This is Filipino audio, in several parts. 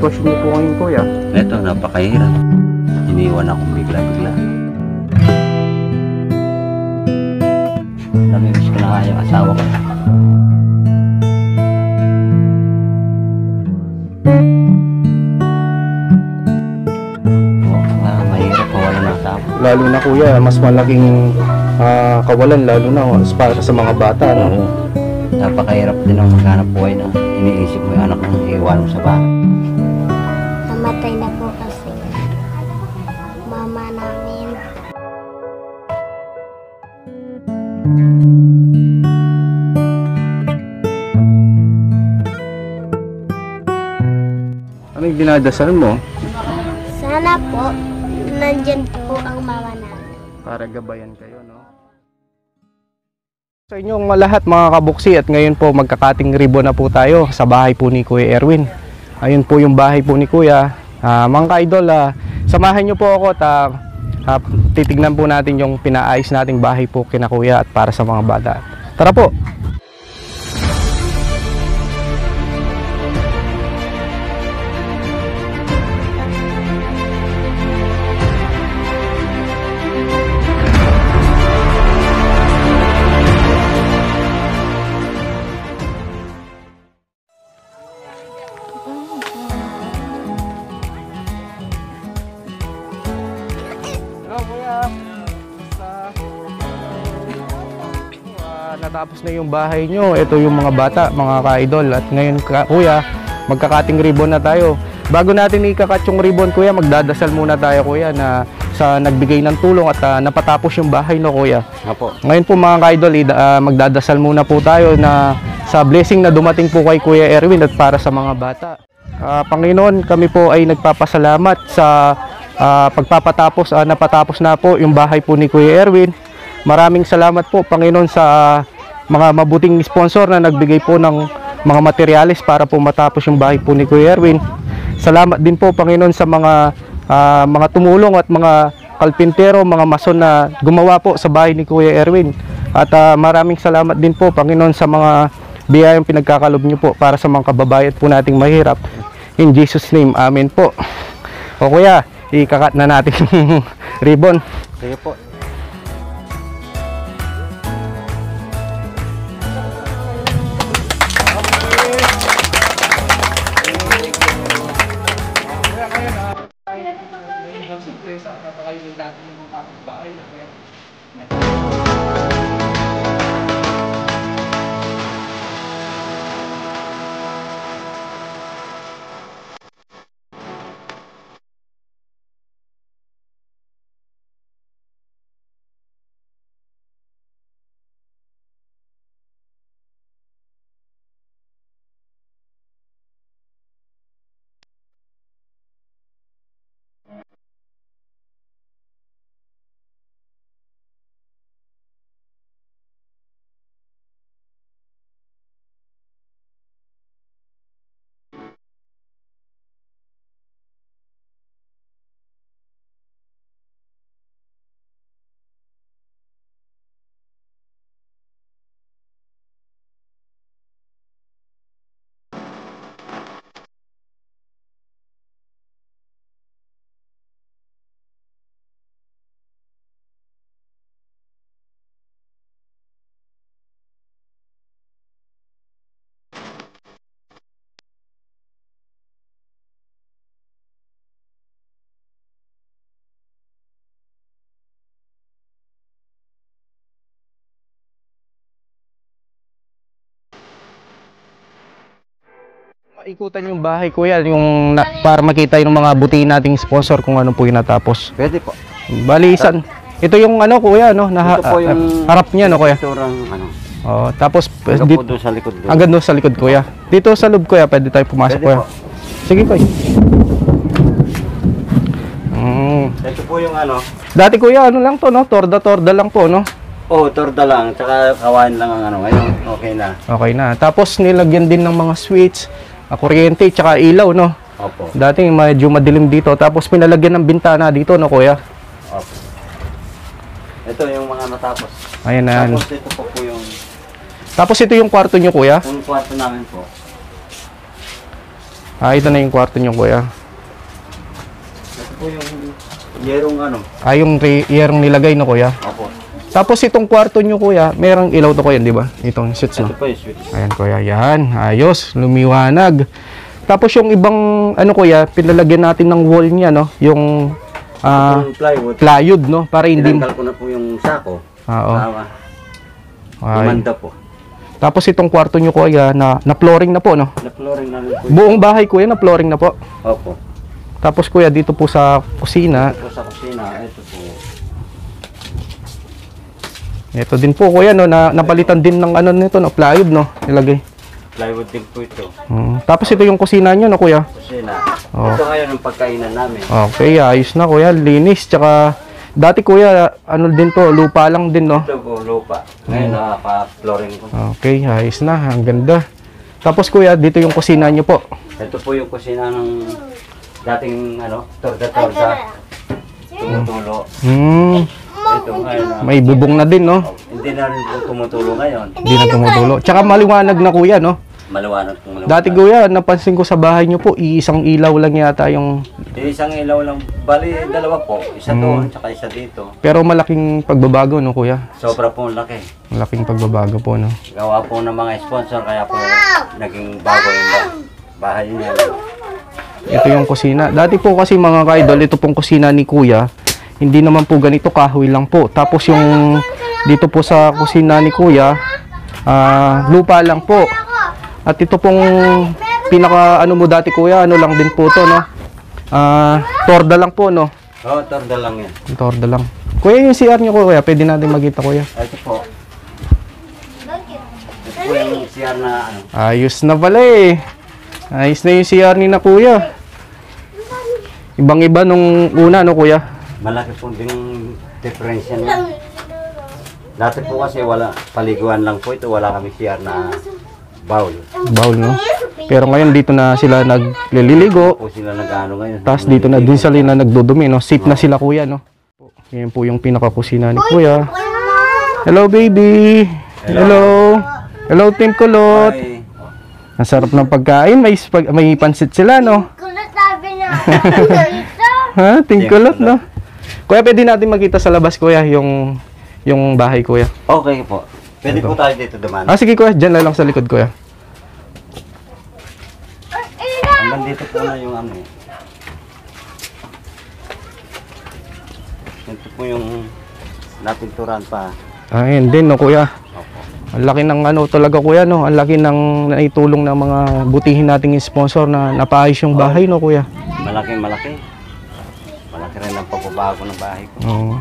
sitwasyon niyo po ngayon, kuya? Ito, napakahirap. Iniwan akong bigla-bigla. Namimiss ko na nga yung asawa ko. Mahirap mawala ng asawa. Lalo na, kuya, mas malaking kawalan, lalo na para sa mga bata, no? Napakahirap din ang maghanap buhay na iniisip mo yung anak mong iiwan mo sa bahay. Namatay na po kasi mama namin. Ano yung dinadasal mo? Sana po, nandyan po ang mama namin. Para gabayan kayo, no? Sa inyong lahat, mga kabuksi, at ngayon po magkakating ribbon na po tayo sa bahay po ni Kuya Erwin. Ayun po yung bahay po ni Kuya. Mga ka-idol, samahan nyo po ako at titignan po natin yung pinaayos nating bahay po kina Kuya at para sa mga bata. Tara po! Natapos na yung bahay nyo. Ito yung mga bata, mga ka-idol. At ngayon, kuya, magkakating ribbon na tayo. Bago natin ikakat yung ribbon, kuya, magdadasal muna tayo, kuya, na sa nagbigay ng tulong at napatapos yung bahay, no, kuya? Apo. Ngayon po, mga ka-idol, magdadasal muna po tayo na sa blessing na dumating po kay Kuya Erwin at para sa mga bata. Panginoon, kami po ay nagpapasalamat sa pagpapatapos, napatapos na po yung bahay po ni Kuya Erwin. Maraming salamat po, Panginoon, sa mga mabuting sponsor na nagbigay po ng mga materyales para po matapos yung bahay po ni Kuya Erwin. Salamat din po, Panginoon, sa mga tumulong at mga kalpintero, mga mason na gumawa po sa bahay ni Kuya Erwin. At maraming salamat din po, Panginoon, sa mga biyayang pinagkakalob niyo po para sa mga kababayan po nating mahirap. In Jesus' name, amen po. O kuya, ikakat na natin yung ribbon. Sige po. Ikutan yung bahay, kuya, yung para makita yung mga butihin nating sponsor kung ano po yung natapos. Pwede po. Bali, ito yung ano, kuya, no? Ito po yung harap niya, no, kuya? Oh, tapos hanggang doon sa likod. Hanggang doon sa likod, kuya. Dito sa loob, kuya, pwede tayo pumasok, pwede kuya. Po. Sige, kuya. Ito po yung ano. Dati, kuya, ano lang to, no? Torda lang po, no? Oh, torda lang, tsaka kawain lang ang ano. Ngayon, okay na. Okay na. Tapos nilagyan din ng mga switch, kuryente, tsaka ilaw, no? Opo. Dati medyo madilim dito. Tapos pinalagyan ng bintana dito, no, kuya? Opo. Ito yung mga natapos. Ayan na. Tapos ito po yung... Tapos ito yung kwarto nyo, kuya? Yung kwarto namin po. Ito na yung kwarto nyo, kuya. Ito po yung yerong ano. Yung yerong nilagay, no, kuya. Opo. Tapos itong kwarto nyo, kuya, merong ilaw to, kuya, di ba? Itong switch, no? Ito po yung switch. Ayan, kuya, yan. Ayos, lumiwanag. Tapos yung ibang, ano, kuya, pinalagyan natin ng wall niya, no? Yung Yung plywood. plywood, no? Para hindi... Tinanggal ko na po yung sako. Oo. Ay. Lumanda po. Tapos itong kwarto nyo, kuya, na flooring na po, no? Na-flooring na rin po. Buong bahay, kuya, na flooring na po. Opo. Tapos, kuya, dito po sa kusina. Ito po sa kusina. Ito po. Ito din po, kuya, no? Napalitan din ng ano nito, no? Plywood, no? Nilagay. Plywood din po ito. Tapos ito yung kusina nyo, no, kuya? Kusina. Oh. Ito ngayon ang pagkainan namin. Okay, ayos na, kuya. Linis. Tsaka, dati, kuya, ano din to? Lupa lang din, no? Ito po lupa. Ngayon nakaka-flooring ko. Okay, ayos na. Ang ganda. Tapos, kuya, dito yung kusina nyo po. Ito po yung kusina ng dating ano, torda-torda. Tumutulo. Ito ngayon. May bubong na din, no? Hindi na rin po tumutulo ngayon. Hindi na tumutulo. Tsaka maliwanag na, kuya, no? Maliwanag po. Dati, kuya, napansin ko sa bahay nyo po, iisang ilaw lang yata yung... Isang ilaw lang. Bali, dalawa po. Isa doon, tsaka isa dito. Pero malaking pagbabago, no, kuya? Sobra po laki. Malaking pagbabago po, no? Gawa po ng mga sponsor, kaya po naging bago yung bahay niya. Ito yung kusina. Dati po kasi mga ka-idol, ito pong kusina ni kuya. Hindi naman po ganito, kahoy lang po. Tapos yung dito po sa kusina ni kuya, lupa lang po. At ito pong pinaka ano mo dati kuya, ano lang din po to, no? Torda lang po, no? Oo, torda lang yan. Torda lang. Kuya, yung CR nyo kuya, pwede natin makita kuya. Ito po. Ito po yung CR na ano. Ayos na pala eh. Ayos na yung CR ni na kuya. Ibang-iba nung una, no kuya? Malaki po ding difference yan. Dati po kasi wala, paliguan lang po ito. Wala kami CR na bowl. Bowl, no? Pero ngayon dito na sila naglililigo. Po sila nag-ano ngayon. Tapos dito na din sila na nagdudumi, no? Safe na sila kuya, no? Yan po yung pinakakusina ni kuya. Hello, baby! Hello! Hello, Team Kulot! Ay, Ang sarap ng pagkain. May pansit sila, no? Kulot sabi na. Ha? Team Kulot, no? Kuya, pwede natin makita sa labas, kuya, yung bahay, kuya. okay po. Pwede po tayo dito dumaan. Sige, kuya. Diyan na lang sa likod, kuya. Hanggang dito po na yung ano. Ito po yung napinturan pa. Ayun din, no, kuya. Opo. Ang laki ng ano talaga, kuya, no? Ang laki ng naitulong ng mga butihin nating sponsor na napaayos yung bahay, no, kuya? Malaki. Malaki rin ang pagbabago ng bahay ko. Oo.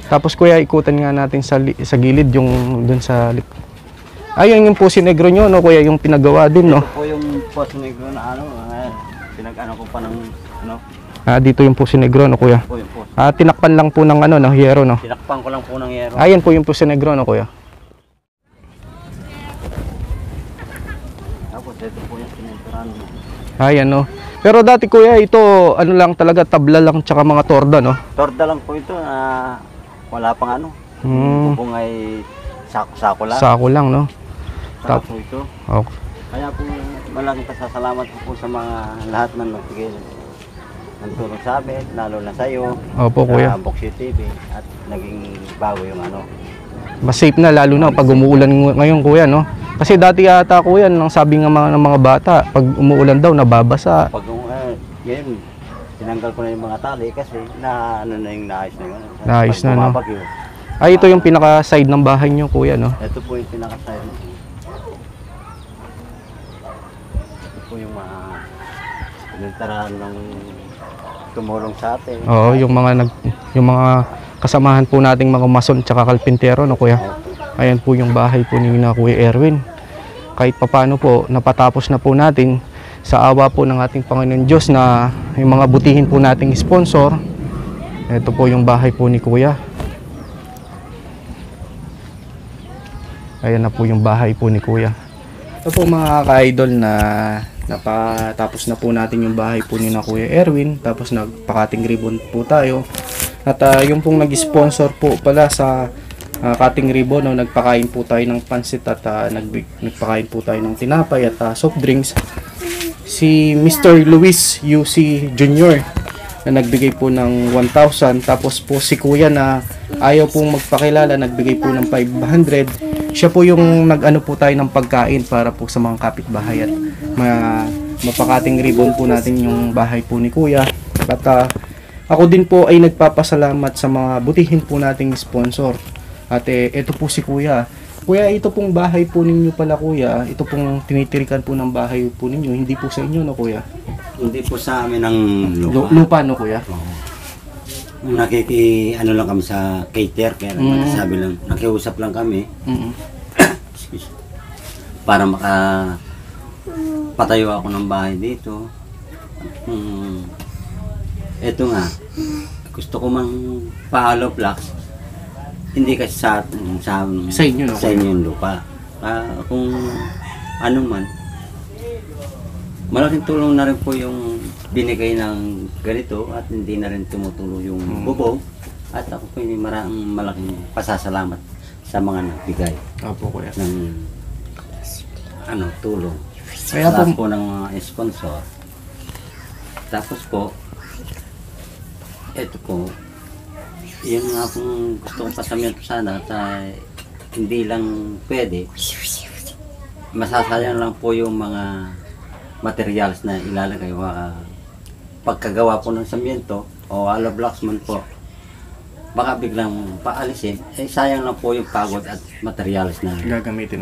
Tapos, kuya, ikutan nga natin sa gilid yung dun sa ayun yung Pusi Negro nyo, no, kuya? Yung pinagawa din, no? Ito po yung Pusi Negro na ano, pinag-ano ko pa ng ano. Dito yung Pusi Negro, no, kuya? Po yung Pusi. Tinakpan lang po ng ano, no, hiyero, no? Tinakpan ko lang po ng yero. Ayan po yung Pusi Negro, no, kuya? Tapos ito po yung pinunturan. Ayan, no? Pero dati, kuya, ito, ano lang talaga, tabla lang, tsaka mga torda, no? Torda lang po ito na wala pang ano. Bubong ay sako-sako lang. Sako lang, no? Saka po ito. Okay. Kaya po malaking pasasalamat po sa mga lahat ng nagbigay ng tulong sa amin, lalo na sa iyo. Opo, kuya. Sa Boxy TV at naging bago yung ano. Mas safe na, lalo na pag umuulan ngayon, kuya, no? Kasi dati yata, kuya, nang sabi ng mga bata, pag umuulan daw, nababasa. Pag ngayon, tinanggal ko na yung mga tali kasi na ano na yung naayos na yun. Naayos na, no? Bumabagyo. Ito yung pinaka-side ng bahay nyo, kuya, no? Ito po yung pinaka-side. Ito po yung mga pinuntaran ng tumulong sa atin. Oo, yung mga kasamahan po nating mga mason tsaka kalpintero, no, kuya? Ayan po yung bahay po ni na Kuya Erwin. Kahit papano po, napatapos na po natin sa awa po ng ating Panginoon Diyos na yung mga butihin po nating sponsor. Ito po yung bahay po ni Kuya. Ayan na po yung bahay po ni Kuya. Ito po mga ka-idol na napatapos na po natin yung bahay po ni na Kuya Erwin. Tapos nagpa-cutting ribbon po tayo. At yung pong nag-sponsor po pala sa cutting ribbon, no, nagpakain po tayo ng pansit at nagpakain po tayo ng tinapay at soft drinks. si Mr. Luis UC Jr. na nagbigay po ng 1,000. Tapos po si Kuya na ayaw pong magpakilala, nagbigay po ng 500. Siya po yung nag-ano po tayo ng pagkain para po sa mga kapitbahay at mapakating ribbon po natin yung bahay po ni Kuya. At ako din po ay nagpapasalamat sa mga butihin po nating sponsor. At ito po si Kuya. Kuya, ito pong bahay po ninyo pala, Kuya. Ito pong tinitirikan po ng bahay po ninyo. Hindi po sa inyo, no, Kuya? Hindi po sa amin ang lupa. Lupa, no, Kuya? Oo. Ano lang kami sa cater, kaya sabi lang, nakiusap lang kami para patayo ako ng bahay dito. Ito nga, gusto ko mang pa-hollow blocks. Hindi kasi sa inyo, no? Sa inyo yung lupa. Kung ano man, malaking tulong na rin po yung binigay ng ganito at hindi na rin tumutulong yung bubong. At ako po yung malaking pasasalamat sa mga nagbigay Opo, Kuya. ng tulong. Kaya Po ng mga sponsor. Tapos po, ito po, yun nga kung gusto kong pasamihan po sana at hindi lang pwede, masasayang lang po yung mga materials na ilalagay. Pagkagawa po ng samyento o hollow blocks man po, baka biglang paalisin, sayang lang po yung pagod at materials na ginamit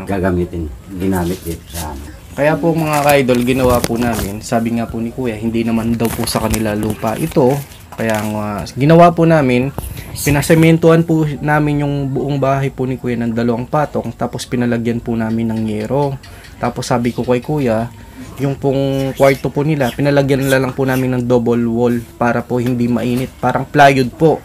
dito sa amin. Kaya po mga ka-idol, ginawa po namin, sabi nga po ni Kuya, hindi naman daw po sa kanila lupa ito. Kaya ginawa po namin, pinasementuhan po namin yung buong bahay po ni Kuya ng 2 patong, tapos pinalagyan po namin ng yero. Tapos sabi ko kay Kuya, yung pong kwarto po nila, pinalagyan na lang po namin ng double wall para po hindi mainit, parang plywood po.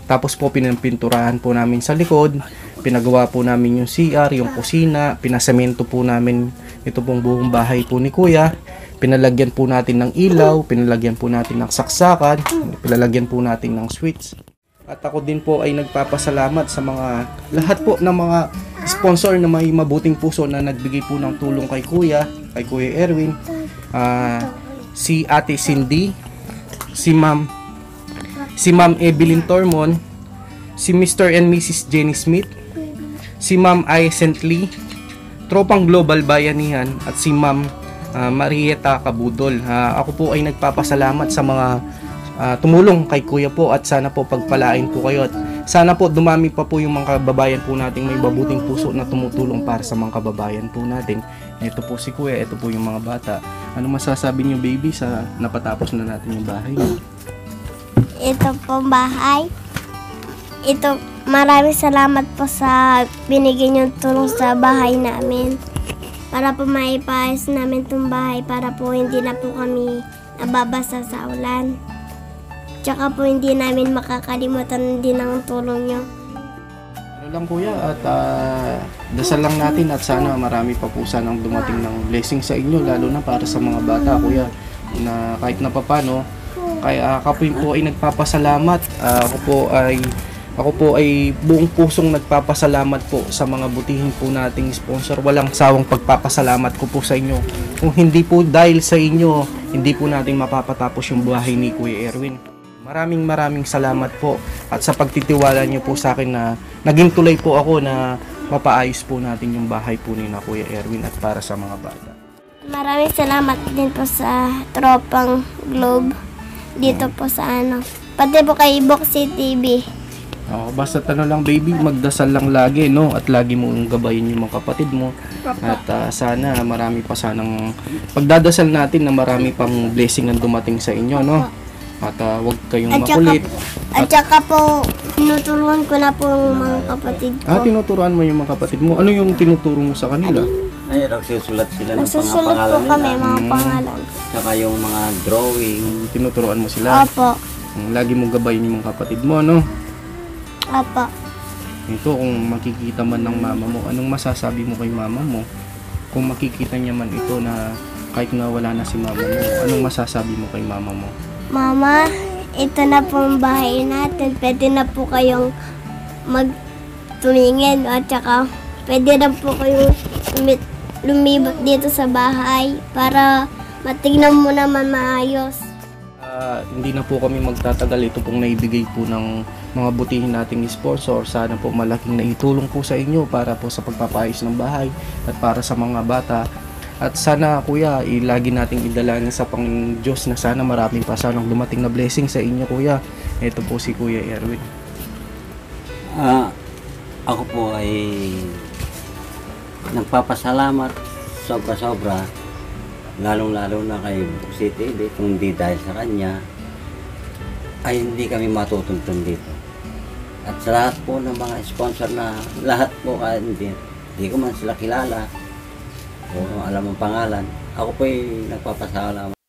Tapos po pinapinturahan po namin sa likod, pinagawa po namin yung CR, yung kusina, pinasemento po namin ito pong buong bahay po ni Kuya. Pinalagyan po natin ng ilaw, pinalagyan po natin ng saksakan, pinalagyan po natin ng switch. At ako din po ay nagpapasalamat sa lahat po ng mga sponsor na may mabuting puso na nagbigay po ng tulong kay Kuya Erwin. Si Ate Cindy, si Ma'am Evelyn Tormon, si Mr. and Mrs. Jenny Smith, si Ma'am Icent Lee, Tropang Global Bayanihan, at si Ma'am Marieta Kabudol. Ako po ay nagpapasalamat sa mga tumulong kay Kuya po at sana po pagpalain po kayo at sana po dumami pa po yung mga kababayan po nating may mabuting puso na tumutulong para sa mga kababayan po natin. Ito po si Kuya, ito po yung mga bata. Ano masasabi niyo, baby, sa napatapos na natin yung bahay niyo? Ito po bahay. Maraming salamat po sa binigay niyong tulong sa bahay namin. Para po maipaayos namin itong bahay para po hindi na po kami nababasa sa ulan. Tsaka po hindi namin makakalimutan din ang tulong nyo. Ano lang, Kuya, at dasal lang natin at sana marami pa po sanang dumating ng blessing sa inyo, lalo na para sa mga bata, Kuya, na kahit na papano, kaya ako po ay nagpapasalamat. Ako po ay buong pusong nagpapasalamat po sa mga butihin po nating sponsor. Walang sawang pagpapasalamat ko po sa inyo. Kung hindi po dahil sa inyo, hindi po natin mapapatapos yung buhay ni Kuya Erwin. Maraming salamat po at sa pagtitiwala niyo po sa akin na naging tulay po ako na mapaayos po natin yung bahay po ni na Kuya Erwin at para sa mga bata. Maraming salamat din po sa Tropang Globe dito po sa pati po kay Boxy TV. Basta lang, baby, magdasal lang lagi, no? At lagi mong gabayin yung mga kapatid mo. At sana marami pa sanang pagdadasal natin na marami pang blessing ang dumating sa inyo, no? At huwag kayong makulit. At saka po, tinuturuan ko na po yung mga kapatid ko. Tinuturuan mo yung mga kapatid mo? Ano yung tinuturo mo sa kanila? Ay, nagsusulat sila ng Nagsusulat pangalan po kami, nila. mga pangalan. Saka yung mga drawing. Tinuturuan mo sila? Opo. Lagi mong gabayin yung mga kapatid mo, no? Opo. Ito, kung makikita man ng mama mo, anong masasabi mo kay mama mo? Kung makikita niya man ito na kahit na wala na si mama mo, anong masasabi mo kay mama mo? Mama, ito na po ang bahay natin. Pwede na po kayong magtumingin at saka pwede na po kayong lumibot dito sa bahay para matignan mo naman maayos. Hindi na po kami magtatagal. Ito pong naibigay po ng mga butihin nating sponsor. Sana po malaking naitulong po sa inyo para po sa pagpapaayos ng bahay at para sa mga bata. At sana kuya, lagi nating idalangin sa Panginoon Diyos na sana maraming pa sanang dumating na blessing sa inyo kuya. Ito po si Kuya Erwin. Ako po ay nagpapasalamat sobra-sobra, lalong-lalo na kay CTV. Kung di dahil sa kanya, ay hindi kami matutuntun dito. At sa lahat po ng mga sponsor na lahat po, hindi ko man sila kilala o alam ang pangalan, ako po ay nagpapasalamat.